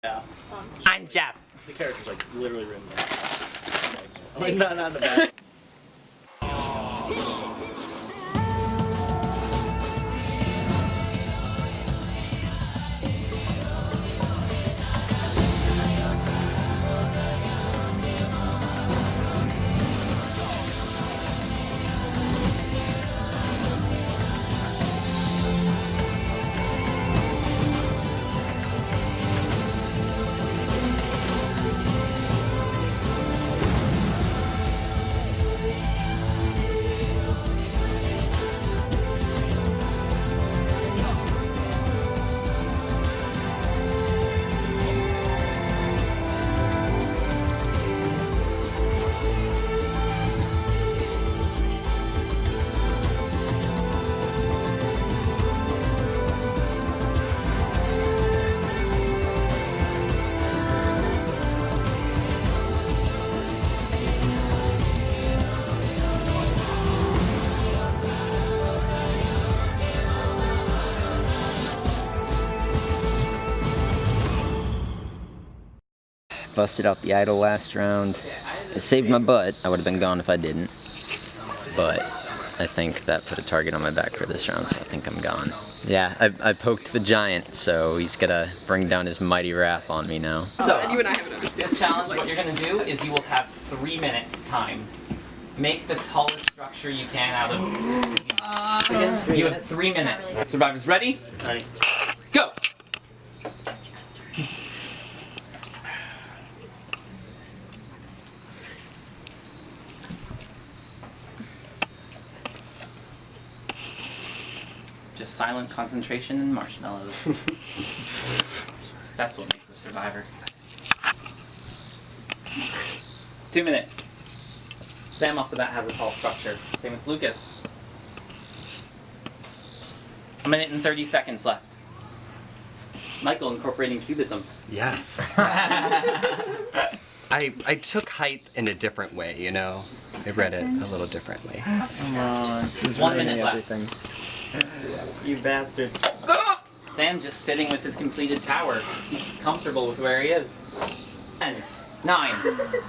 Yeah. I'm Jeff. The character's like literally written like not in the back. Busted out the idol last round. It saved my butt. I would have been gone if I didn't. But I think that put a target on my back for this round, so I think I'm gone. Yeah, I poked the giant, so he's gonna bring down his mighty wrath on me now. So, you and I haven't understood this challenge. What you're gonna do is you will have 3 minutes timed. Make the tallest structure you can out of. You have 3 minutes. Survivors ready? Ready. Go! Just silent concentration and marshmallows. That's what makes a survivor. 2 minutes. Sam off the bat has a tall structure. Same with Lucas. 1 minute and 30 seconds left. Michael incorporating cubism. Yes. I took height in a different way, you know? I read it a little differently. Come on. This is 1 minute left. You bastard. Sam just sitting with his completed tower. He's comfortable with where he is. 10, 9,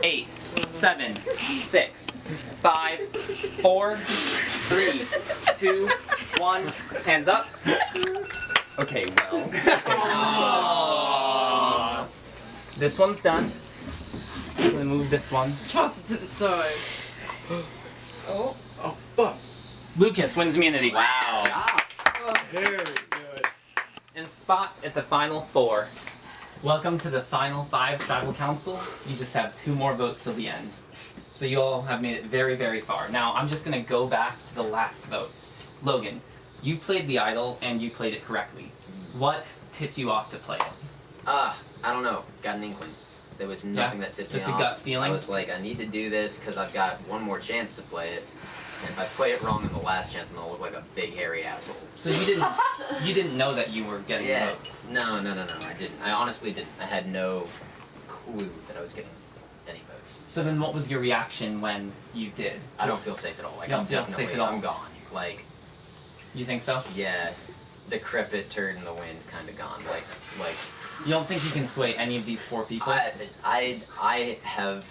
8, 7, 6, 5, 4, 3, 2, 1. Hands up. Okay, well. Aww. This one's done. I'm gonna move this one. Toss it to the side. Oh, fuck. Lucas wins immunity. Wow. Very good. And spot at the final 4. Welcome to the final 5 tribal council. You just have 2 more votes till the end. So you all have made it very, very far. Now I'm just gonna go back to the last vote. Logan, you played the idol and you played it correctly. What tipped you off to play it? I don't know. Got an inkling. There was nothing that tipped me off. Just a gut feeling? I was like, I need to do this because I've got one more chance to play it. And if I play it wrong in the last chance, I'm gonna look like a big hairy asshole. So you didn't know that you were getting votes? No, I didn't. I honestly didn't. I had no clue that I was getting any votes. So then what was your reaction when you did? I don't feel safe at all. Like, You don't I'm feel definitely, safe at all? I'm gone. Like, You think so? yeah, decrepit turd in the wind, kind of gone. Like. You don't think you can sway any of these 4 people? I have.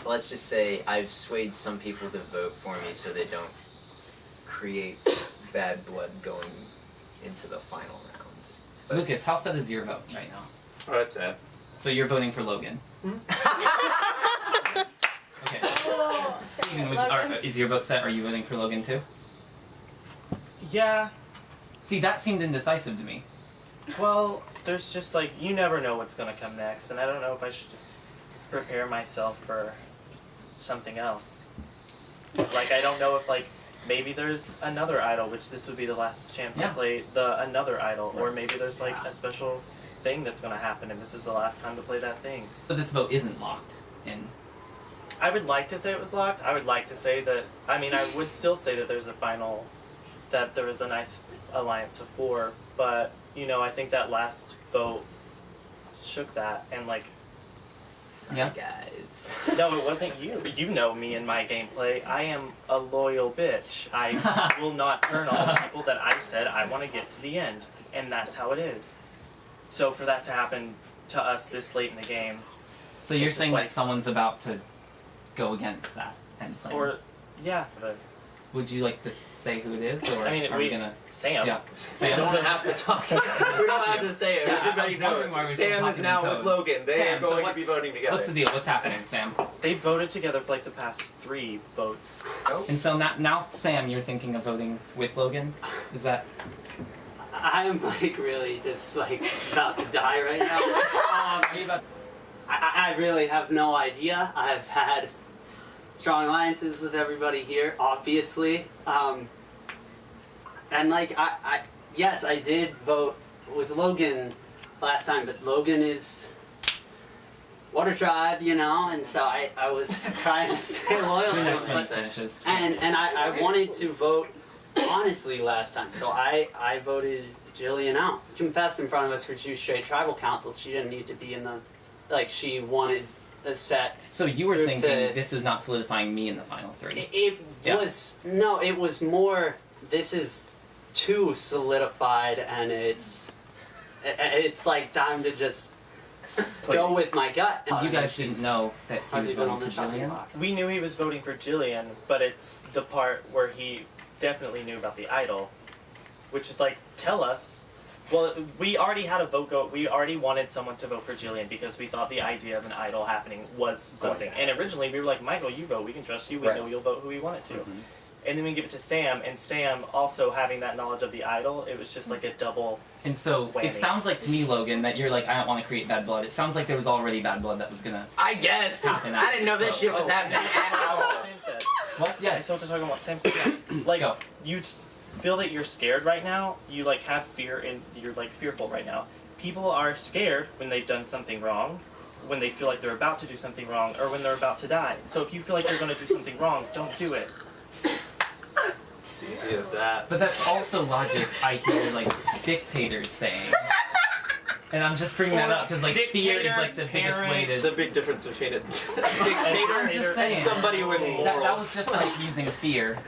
Let's just say I've swayed some people to vote for me so they don't create bad blood going into the final rounds. Lucas, how set is your vote right now? Oh, that's sad. So you're voting for Logan. Okay. Steven, is your vote set? Are you voting for Logan too? Yeah, See, that seemed indecisive to me. well, there's just like, you never know what's gonna come next, and I don't know if I should prepare myself for something else. Like, I don't know if, like, maybe there's another idol, which this would be the last chance to play another idol, or maybe there's, like, a special thing that's gonna happen, and this is the last time to play that thing. But this vote isn't locked in. I would like to say it was locked. I would like to say that, I mean, I would still say that there's a final, that there was a nice alliance of 4, but, you know, I think that last vote shook that, and, like, Sorry, Yeah. guys. no, it wasn't you. You know me and my gameplay. I am a loyal bitch. I will not turn on the people that I said I want to get to the end, and that's how it is. so for that to happen to us this late in the game, So you're It's just saying like- that someone's about to go against that and claim. or yeah, but Would you like to say who it is, or I mean, are we gonna? Sam. Yeah. We don't have to talk. We don't have to say it. Yeah, I Everybody was wondering why knows. we're still Sam is talking now in with code. Logan. They Sam, are so going to what's- be voting together. What's the deal? What's happening, Sam? They voted together for like the past 3 votes. And so now, Sam, you're thinking of voting with Logan? Is that? I'm like really just like about to die right now. Are you about? I really have no idea. I've had strong alliances with everybody here, obviously. And like yes, I did vote with Logan last time, but Logan is Water Tribe, you know, and so I was trying to stay loyal to Who him. next one But, finishes? and I wanted to vote honestly last time, so I voted Jillian out. Confessed in front of us for 2 straight tribal councils. She didn't need to be in the, like, she wanted a set. So you were Group thinking to- this is not solidifying me in the final 3. It Yeah. was, no, it was more, this is too solidified, and it's like time to just go with my gut. You guys didn't know that he was Hardly been on voting the for chopping Jillian? block. We knew he was voting for Jillian, but it's the part where he definitely knew about the idol, which is like, tell us. Well, we already had a vote go. We already wanted someone to vote for Jillian because we thought the idea of an idol happening was something. And originally we were like, Michael, you vote. We can trust you. We Right. know you'll vote who we want it to. Mm-hmm. And then we give it to Sam, and Sam also having that knowledge of the idol, it was just like a double. And so Whammy. it sounds like to me, Logan, that you're like, I don't want to create bad blood. It sounds like there was already bad blood that was gonna. I guess. Happen I didn't know this shit was happening at all. Sam said. What? I Yeah. still have to talk about what Sam said. Like, Go. you feel that you're scared right now. You like have fear, and you're like fearful right now. People are scared when they've done something wrong, when they feel like they're about to do something wrong, or when they're about to die. So if you feel like you're going to do something wrong, don't do it. It's easy as that. But that's also logic I hear like dictators saying. And I'm just bringing that up because like fear is like the biggest way It's to. a big difference between a I'm dictator just saying. and somebody with morals. That was just like using fear.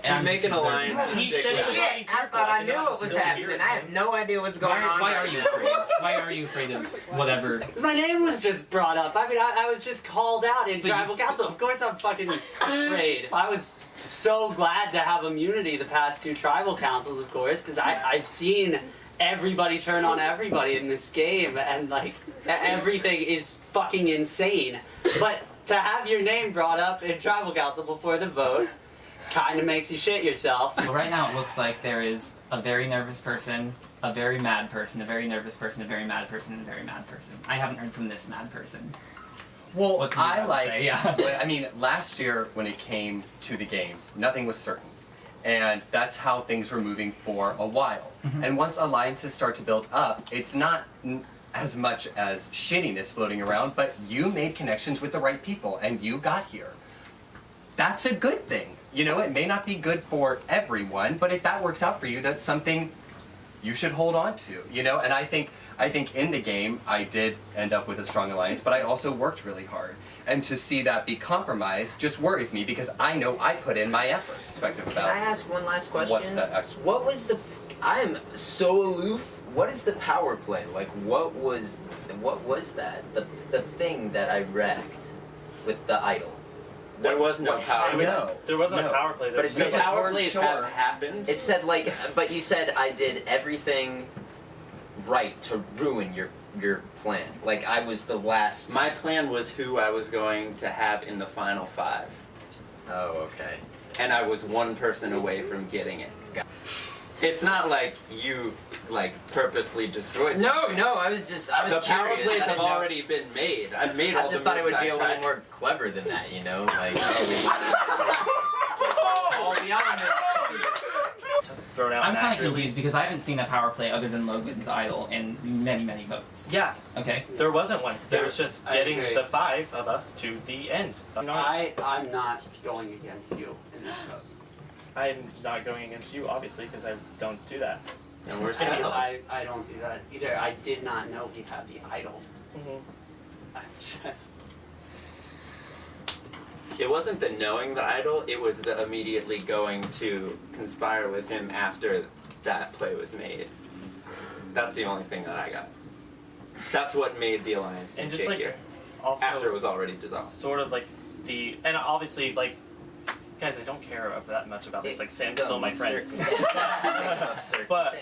You make an alliance, you He stick said with he was it. already I fearful, thought I like, knew you're not what was still happening. fearing I have him. no idea what's going on. Why are you afraid? Why are you afraid of whatever? My name was just brought up. I mean, I was just called out in So you- tribal council. Of course I'm fucking afraid. I was so glad to have immunity the past 2 tribal councils, of course, because I've seen everybody turn on everybody in this game, and like everything is fucking insane. But to have your name brought up in tribal council before the vote kind of makes you shit yourself. Well, right now it looks like there is a very nervous person, a very mad person, a very nervous person, a very mad person, and a very mad person. I haven't heard from this mad person. Well, What can you I have to like. say? Yeah. I mean, last year when it came to the games, nothing was certain, and that's how things were moving for a while. Mhm. And once alliances start to build up, it's not as much as shittiness floating around, but you made connections with the right people, and you got here. That's a good thing. You know, it may not be good for everyone, but if that works out for you, that's something you should hold on to. You know, and I think in the game I did end up with a strong alliance, but I also worked really hard. And to see that be compromised just worries me because I know I put in my effort. Perspective Can about I ask one last question? what the actual. What was the? I am so aloof. What is the power play? Like, what was that? The thing that I wrecked with the idol. There was no power. No. There wasn't No. a power play. There But was it The said power weren't plays sure. have happened. It said like, but you said I did everything right to ruin your plan. Like I was the last. My plan was who I was going to have in the final 5. Oh, okay. And I was one person away from getting it. It's not like you purposely destroyed No, something. no. I was The curious. power plays I have didn't know. already been made. I made all I just the thought it moves would be I a little tried. more clever than that, you know? Like, all the elements. thrown out. I'm kind of accurately. confused because I haven't seen a power play other than Logan's idol in many, many votes. Yeah, Okay. there wasn't one. There was just I getting agree. the 5 of us to the end. I'm not going against you in this vote. I'm not going against you, obviously, because I don't do that. And we're It's set. I don't do that either. I did not know he had the idol. That's just. It wasn't the knowing the idol, it was the immediately going to conspire with him after that play was made. That's the only thing that I got. That's what made the alliance And just shake like here. also After it was already dissolved. sort of like and obviously like guys, I don't care that much about this. Like Sam's still my friend. But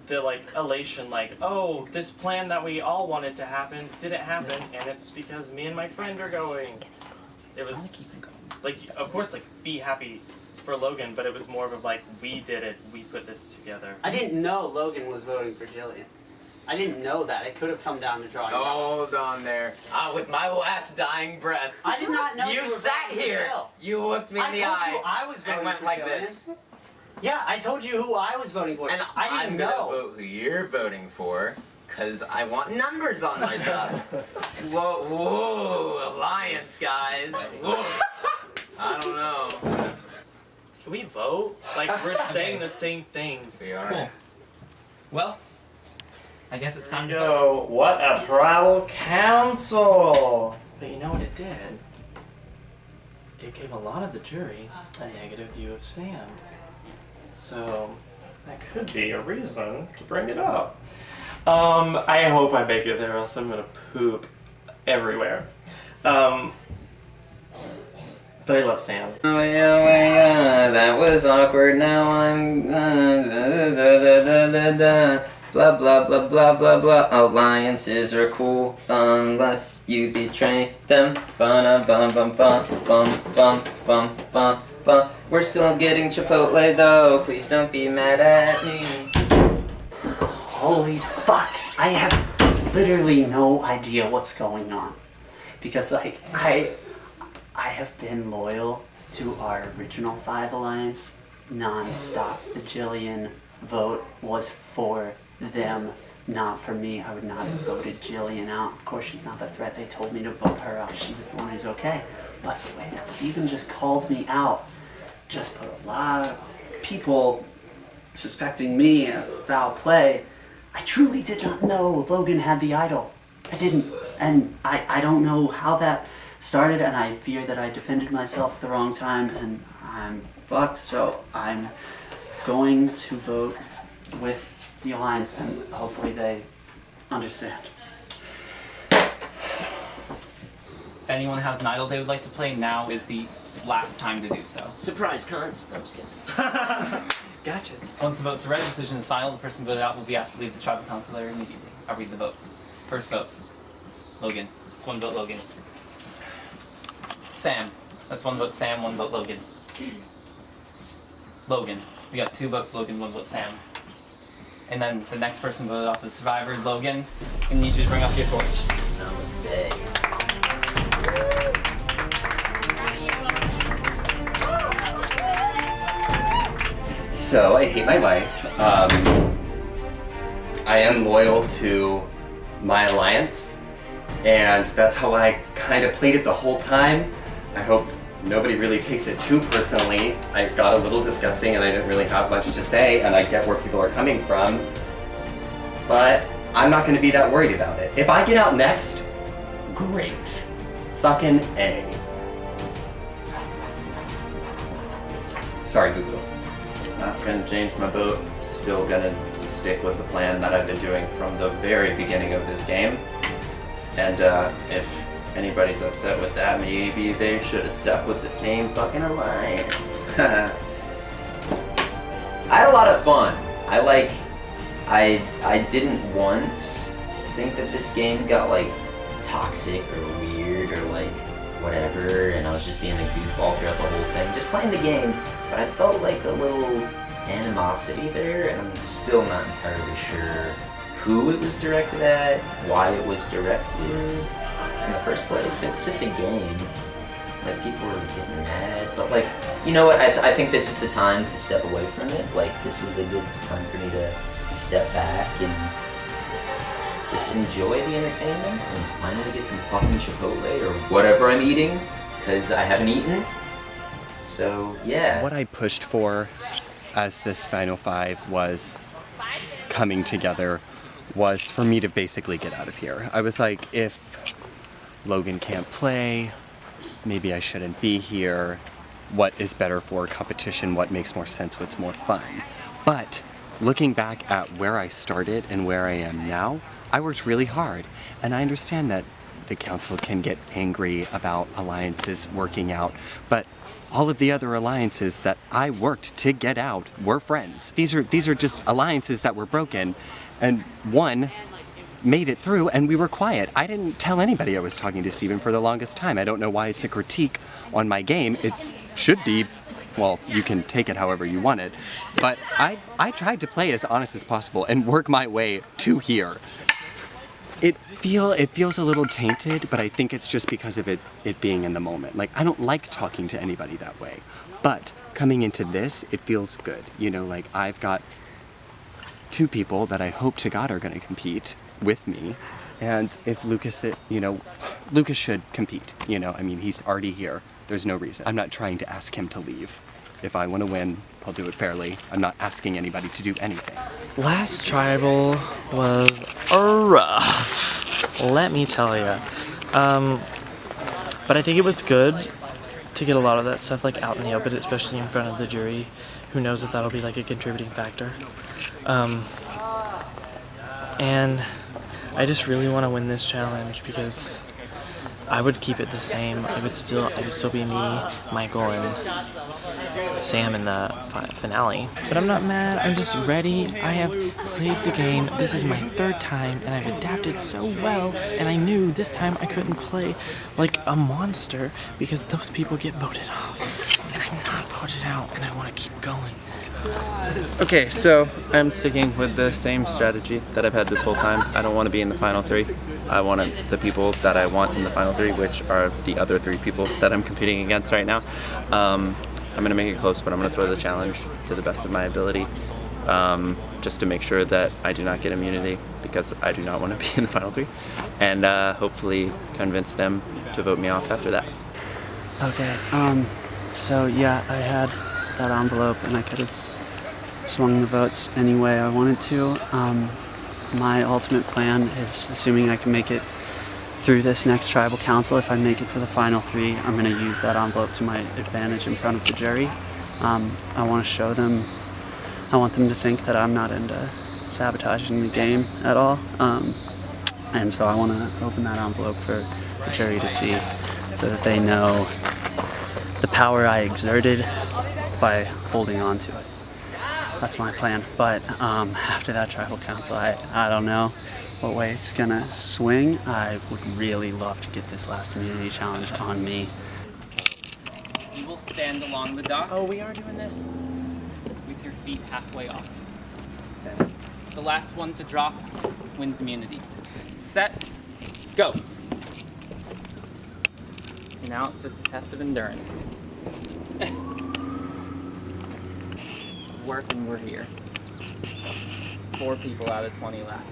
the like elation, like, oh, this plan that we all wanted to happen didn't happen, and it's because me and my friend are going. It was like, of course, like be happy for Logan, but it was more of a like, we did it, we put this together. I didn't know Logan was voting for Jillian. I didn't know that. It could have come down to drawing lots. Hold on there. With my last dying breath. I did not know You were sat voting for here. Jill. You looked me in the I told eye. you I was voting and went for like Jillian. this. Yeah, I told you who I was voting for. And I didn't I'm know. gonna vote who you're voting for, cause I want numbers on my side. Whoa, alliance, guys. Whoa. I don't know. Can we vote? Like we're saying the same things. We are. Cool. Well, I guess it's time to vote. Go. What a tribal council! But you know what it did? It gave a lot of the jury a negative view of Sam. So that could be a reason to bring it up. I hope I make it there, else I'm gonna poop everywhere. But I love Sam. Oh yeah, that was awkward. Now I'm blah blah blah blah blah blah. Alliances are cool unless you betray them. Bum bum bum bum bum bum bum bum bum. We're still getting Chipotle though. Please don't be mad at me. Holy fuck! I have literally no idea what's going on. Because like I have been loyal to our original 5 alliance non-stop. The Jillian vote was for them, not for me. I would not have voted Jillian out. Of course she's not the threat. They told me to vote her out. She was the one who's okay. But the way that Steven just called me out just put a lot of people suspecting me of foul play. I truly did not know Logan had the idol. I didn't. And I don't know how that started, and I fear that I defended myself at the wrong time, and I'm fucked. So I'm going to vote with the alliance, and hopefully they understand. If anyone has an idol they would like to play, now is the last time to do so. Surprise cons. No, I'm just kidding. Gotcha. Once the votes are read, the decision is final. The person voted out will be asked to leave the tribal council area immediately. I'll read the votes. First vote, Logan. That's 1 vote, Logan. Sam. That's 1 vote, Sam. 1 vote, Logan. Logan. We got 2 votes, Logan. 1 vote, Sam. And then the next person voted off the survivor, Logan. I need you to bring up your torch. Namaste. So, I hate my life. I am loyal to my alliance, and that's how I kind of played it the whole time. I hope nobody really takes it too personally. I got a little disgusting and I didn't really have much to say, and I get where people are coming from, but I'm not going to be that worried about it. If I get out next, great. Fucking A. Sorry, Boo-Boo. Not gonna change my vote. Still gonna stick with the plan that I've been doing from the very beginning of this game. And if anybody's upset with that, maybe they should have stuck with the same fucking alliance. I had a lot of fun. I didn't once think that this game got like toxic or weird or like whatever, and I was just being a goofball throughout the whole thing, just playing the game. But I felt like a little animosity there, and I'm still not entirely sure who it was directed at, why it was directed in the first place, because it's just a game. Like, people were getting mad, but like, you know what, I think this is the time to step away from it. Like, this is a good time for me to step back and just enjoy the entertainment and finally get some fucking Chipotle or whatever I'm eating, because I haven't eaten. So, yeah. What I pushed for as this Final 5 was coming together was for me to basically get out of here. I was like, if Logan can't play, maybe I shouldn't be here. What is better for competition? What makes more sense? What's more fun? But looking back at where I started and where I am now, I worked really hard. And I understand that the council can get angry about alliances working out, but all of the other alliances that I worked to get out were friends. These are just alliances that were broken, and one made it through and we were quiet. I didn't tell anybody I was talking to Steven for the longest time. I don't know why it's a critique on my game. It should be, well, you can take it however you want it, but I tried to play as honest as possible and work my way to here. It feels a little tainted, but I think it's just because of it being in the moment. Like, I don't like talking to anybody that way, but coming into this, it feels good. You know, like, I've got 2 people that I hope to God are going to compete with me, and if Lucas, you know, Lucas should compete, you know, I mean, he's already here. There's no reason. I'm not trying to ask him to leave. If I want to win, I'll do it fairly. I'm not asking anybody to do anything. Last tribal was rough, let me tell you. But I think it was good to get a lot of that stuff like out in the open, especially in front of the jury. Who knows if that'll be like a contributing factor. And I just really want to win this challenge because I would keep it the same. It would still be me, Michael, and Sam in the finale. But I'm not mad, I'm just ready. I have played the game. This is my 3rd time and I've adapted so well, and I knew this time I couldn't play like a monster because those people get voted off. And I'm not voted out and I want to keep going. Okay, so I'm sticking with the same strategy that I've had this whole time. I don't want to be in the final 3. I want the people that I want in the final 3, which are the other 3 people that I'm competing against right now. I'm going to make it close, but I'm going to throw the challenge to the best of my ability, just to make sure that I do not get immunity, because I do not want to be in the final 3, and hopefully convince them to vote me off after that. Okay, so yeah, I had that envelope and I could have swung the votes any way I wanted to. My ultimate plan is, assuming I can make it through this next tribal council, if I make it to the final 3, I'm going to use that envelope to my advantage in front of the jury. I want to show them, I want them to think that I'm not into sabotaging the game at all. And so I want to open that envelope for the jury to see, so that they know the power I exerted by holding on to it. That's my plan. But after that tribal council, I don't know what way it's gonna swing. I would really love to get this last immunity challenge on me. You will stand along the dock. Oh, we are doing this? With your feet halfway off. The last one to drop wins immunity. Set, go. And now it's just a test of endurance. Work and we're here. 4 people out of 20 left.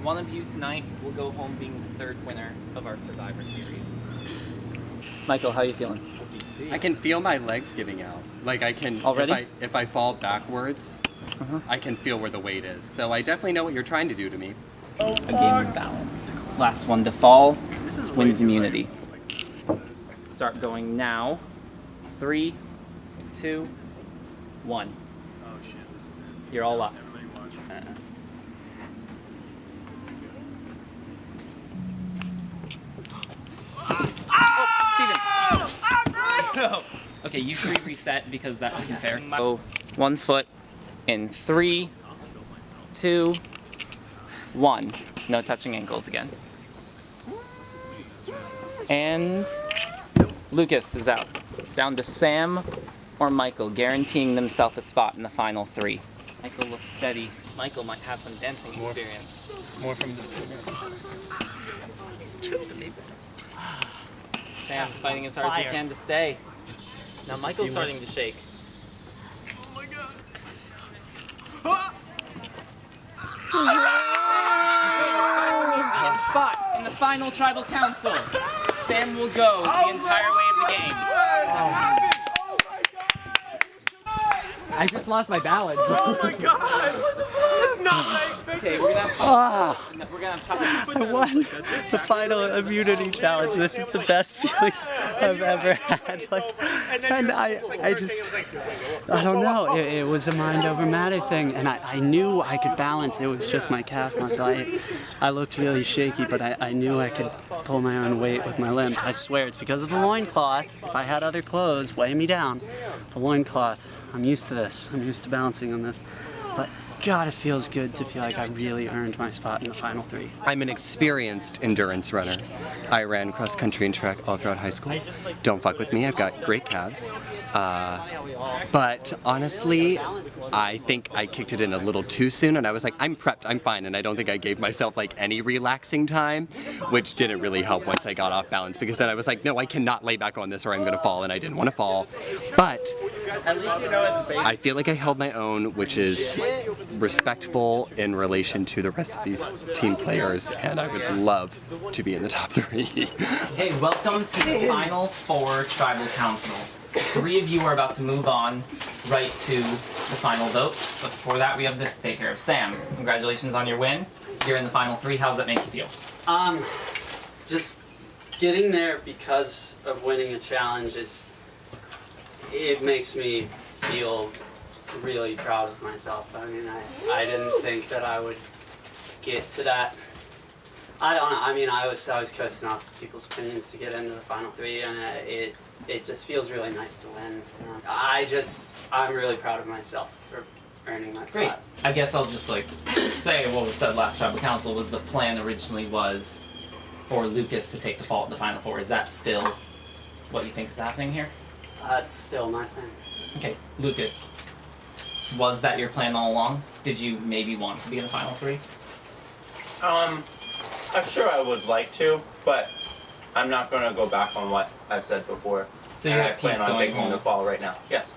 One of you tonight will go home being the 3rd winner of our Survivor Series. Michael, how are you feeling? I can feel my legs giving out. Like, I can, already? if I fall backwards, I can feel where the weight is. So I definitely know what you're trying to do to me. A game of balance. Last one to fall wins immunity. Start going now. 3, 2, 1. Oh shit, this is it. You're all up. Everybody watch. Steven. Okay, you 3 reset because that wasn't fair. So 1 foot in 3, 2, 1. No touching ankles again. And Lucas is out. It's down to Sam or Michael, guaranteeing themselves a spot in the final 3. Michael looks steady. Michael might have some dancing experience. More from the beginning. Sam fighting as hard as he can to stay. Now Michael's starting to shake. Spot in the final tribal council. Sam will go the entire way of the game. I just lost my balance. Oh my god! Okay, we're gonna have I won the final immunity challenge. This is the best feeling I've ever had. Like, and I don't know. It was a mind over matter thing, and I knew I could balance. It was just my calf muscle. I looked really shaky, but I knew I could pull my own weight with my limbs. I swear it's because of the loincloth. If I had other clothes weigh me down, the loincloth. I'm used to this. I'm used to balancing on this. But God, it feels good to feel like I really earned my spot in the final 3. I'm an experienced endurance runner. I ran cross country and track all throughout high school. Don't fuck with me, I've got great calves. But honestly, I think I kicked it in a little too soon, and I was like, I'm prepped, I'm fine, and I don't think I gave myself like any relaxing time, which didn't really help once I got off balance, because then I was like, no, I cannot lay back on this or I'm gonna fall, and I didn't want to fall. But I feel like I held my own, which is respectful in relation to the rest of these team players, and I would love to be in the top 3. Hey, welcome to the final 4 Tribal Council. 3 of you are about to move on right to the final vote, but before that we have this to take care of. Sam, congratulations on your win. You're in the final 3. How does that make you feel? Just getting there because of winning a challenge it makes me feel really proud of myself. I mean, I didn't think that I would get to that. I don't know. I mean, I was coasting off people's opinions to get into the final 3, and it just feels really nice to win. I'm really proud of myself for earning my spot. Great. I guess I'll just say what was said last Tribal Council was the plan originally was for Lucas to take the fall at the final 4. Is that still what you think is happening here? That's still my plan. Okay, Lucas, was that your plan all along? Did you maybe want to be in the final 3? I'm sure I would like to, but I'm not going to go back on what I've said before. So you're I at plan peace on going taking home? the fall right now. Yes.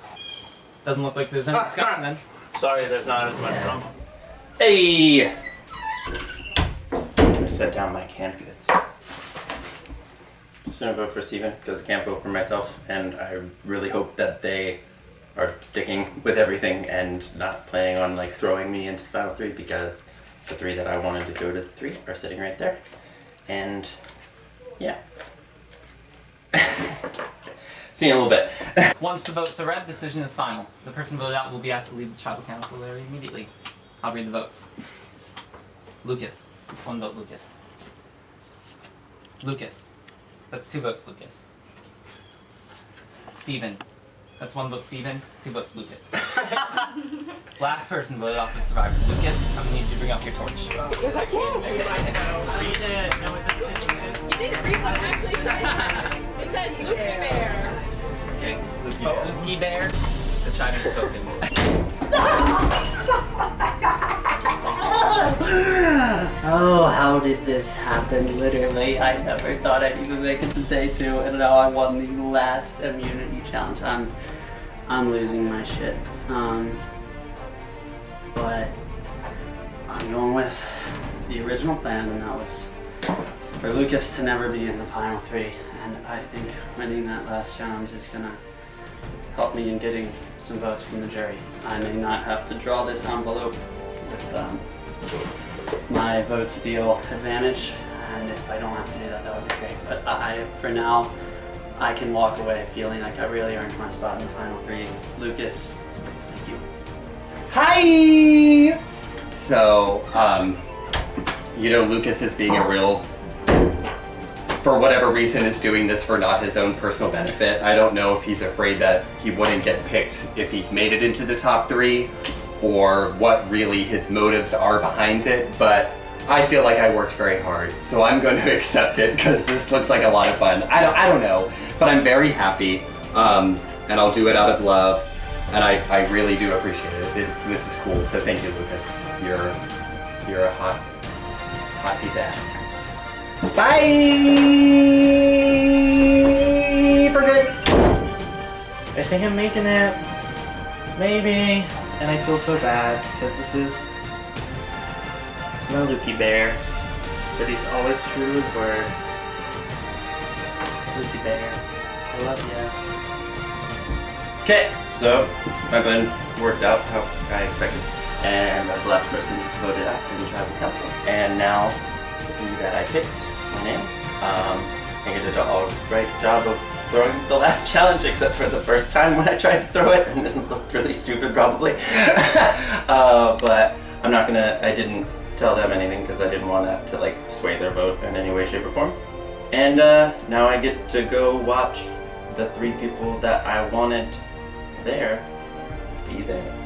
Doesn't look like there's any discussion then. Sorry, there's not as much drama. Hey! I'm gonna set down my canned goods. Just gonna vote for Steven because I can't vote for myself, and I really hope that they are sticking with everything and not planning on throwing me into the final 3, because the 3 that I wanted to go to the 3 are sitting right there. And yeah. See you in a little bit. Once the votes are read, the decision is final. The person voted out will be asked to leave the Tribal Council area immediately. I'll read the votes. Lucas. That's 1 vote, Lucas. Lucas. That's 2 votes, Lucas. Steven. That's 1 vote, Steven. 2 votes, Lucas. Last person voted off the survivor. Lucas, I'm gonna need you to bring up your torch. Because I can't do myself. Read it. No, it doesn't say this. You didn't read what it actually says. It says Lukey Bear. Okay, Lukey Bear. The chime is spoken. Oh, how did this happen? Literally, I never thought I'd even make it to day 2, and now I won the last immunity challenge. I'm losing my shit. But I'm going with the original plan, and that was for Lucas to never be in the final 3. And I think winning that last challenge is gonna help me in getting some votes from the jury. I may not have to draw this envelope with my vote steal advantage, and if I don't have to do that, that would be great. But for now, I can walk away feeling like I really earned my spot in the final 3. Lucas, thank you. Hi! So, Lucas is being a real, for whatever reason, is doing this for not his own personal benefit. I don't know if he's afraid that he wouldn't get picked if he made it into the top 3, or what really his motives are behind it, but I feel like I worked very hard, so I'm going to accept it because this looks like a lot of fun. I don't know, but I'm very happy, and I'll do it out of love, and I really do appreciate it. This is cool, so thank you, Lucas. You're a hot piece of ass. Bye! For good. I think I'm making it. Maybe. And I feel so bad because this is no Lukey Bear, but he's always true to his word. Lukey Bear, I love you. Okay, so my plan worked out how I expected. and I was the last person voted out in the tribal council. And now, the 3 that I picked, my name, I think I did a great job of throwing the last challenge, except for the first time when I tried to throw it, and it looked really stupid probably. But I'm not gonna, I didn't tell them anything because I didn't want that to like sway their vote in any way, shape, or form. And now I get to go watch the 3 people that I wanted there be there.